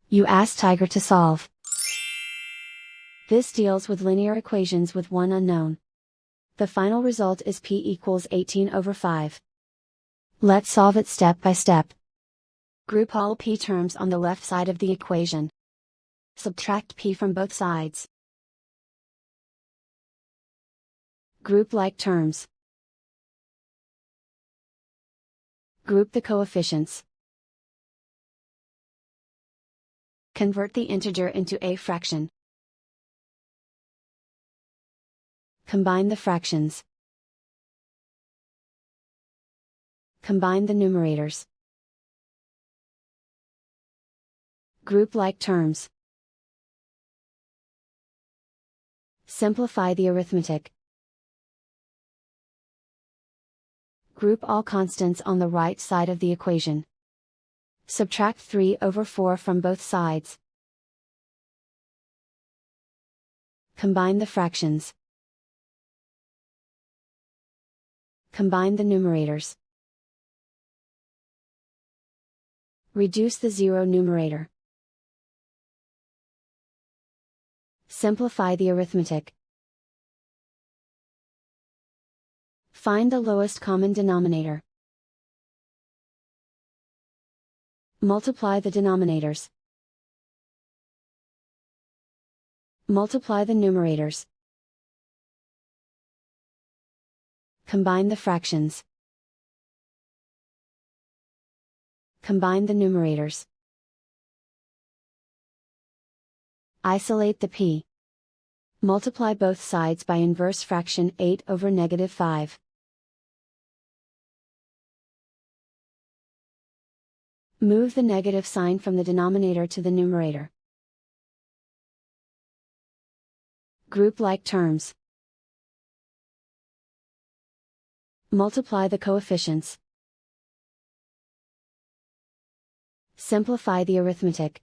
You ask Tiger to solve. This deals with linear equations with one unknown. The final result is p equals 18/5. Let's solve it step by step. Group all p terms on the left side of the equation. Subtract p from both sides. Group like terms. Group the coefficients. Convert the integer into a fraction. Combine the fractions. Combine the numerators. Group like terms. Simplify the arithmetic. Group all constants on the right side of the equation. Subtract 3/4 from both sides. Combine the fractions. Combine the numerators. Reduce the zero numerator. Simplify the arithmetic. Find the lowest common denominator. Multiply the denominators. Multiply the numerators. Combine the fractions. Combine the numerators. Isolate the p. Multiply both sides by inverse fraction 8/5. Move the negative sign from the denominator to the numerator. Group like terms. Multiply the coefficients. Simplify the arithmetic.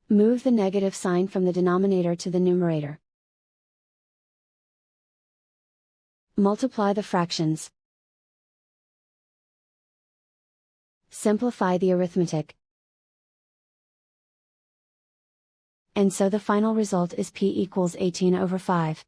Move the negative sign from the denominator to the numerator. Multiply the fractions. Simplify the arithmetic. And so the final result is p equals 18/5.